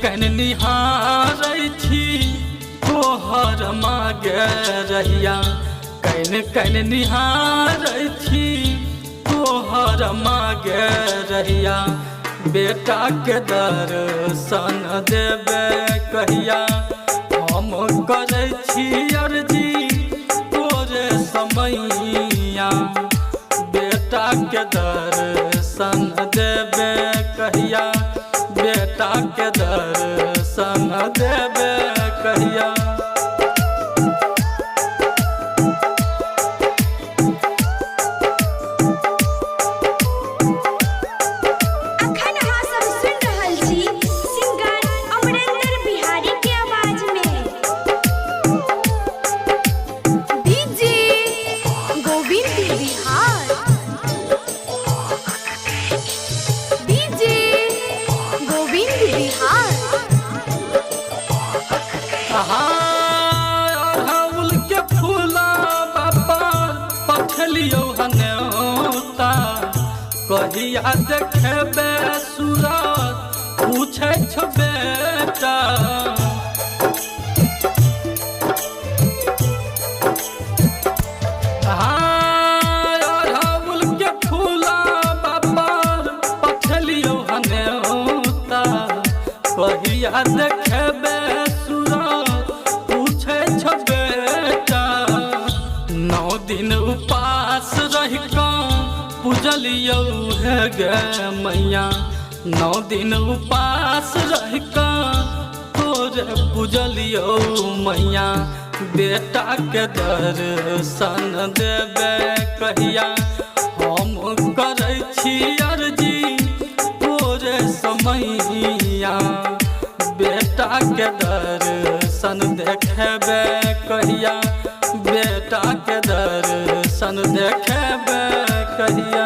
कन निहारै छी तोहर मागे रहिया कन निहारै छी तोहर मागे रहिया बेटा के दर्शन देवे कहिया हम करै छी अर्जी तोरे समैया बेटा के दर्शन देवे कहिया बेटा के दर्शन देवे कहिया अड़हुल के फूला बाबा पठलियो हनौता कहिया देखेबे सूरत पूछे छो बेटा अड़हुल के फूला बाबा पठलियो हनौता कहिया देखेबे दिन उपास रह पूजलियो है गे मैया 9 दिन उपास रह तोरे पूजलियो मैया बेटा के दर्शन देवे कहिया हम करै छी अर्जी तोरे समैया बेटा के दर्शन देखेबे कहिया बेटा के दर्शन देखेबे कहिया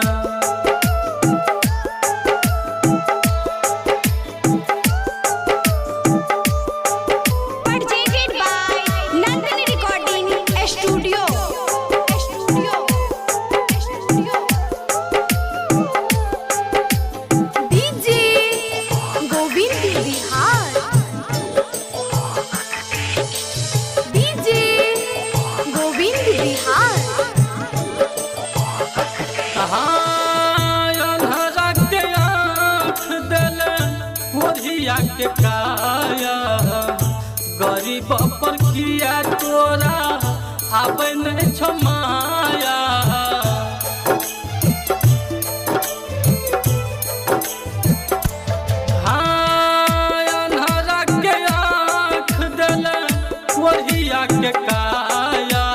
के काया गरीब पर किया तोरा आबे नहीं छो माया अन्हरा के आँख देले ओढ़िया के काया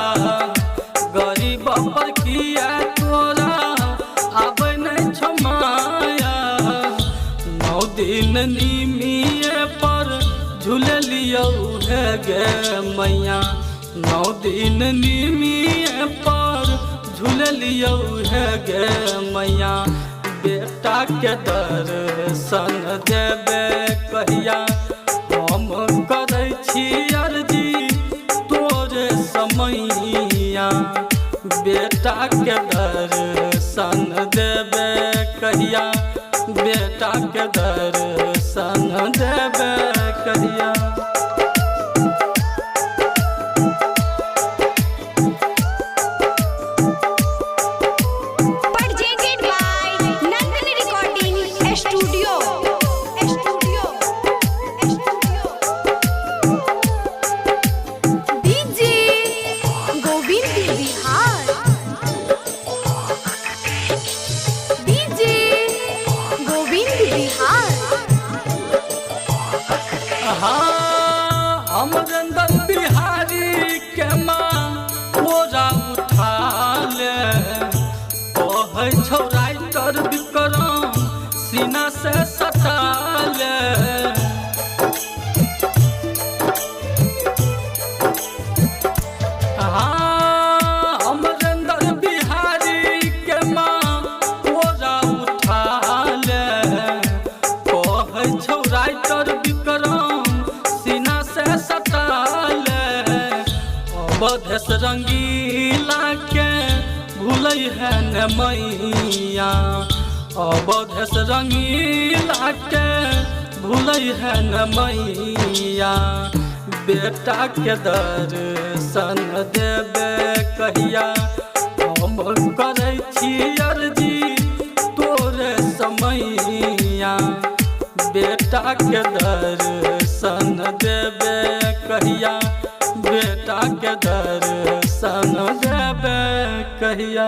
गरीब पर किया तोरा आबे नहीं छो माया 9 दिन निमिये पर झूलियो है गे मैया 9 दिन निमिये पर झूलियो है गे मैया बेटा के दर्शन देवे कहिया हम करै छी अर्जी तोरे समैया बेटा के दर्शन देवे कहिया बेटा के दर्शन देवे कहिया अमरेंद्र बिहारी के माँ पूरा उठा ले कहै छौ राइटर विक्रम सीना से सटा ले अमरेंद्र बिहारी के माँ पूरा उठा ले कहै छौ राइटर विक्रम सीना से सटा ले अवधेश रंगीला के भूलै है न मैया अवधेश रंगीला के भूलै है न मैया बेटा के दर्शन देबे कहिया। हम करै छी अर्जी तोरे समैया बेटा के दर्शन देबे कहिया। बेटा के दर्शन देबे कहिया।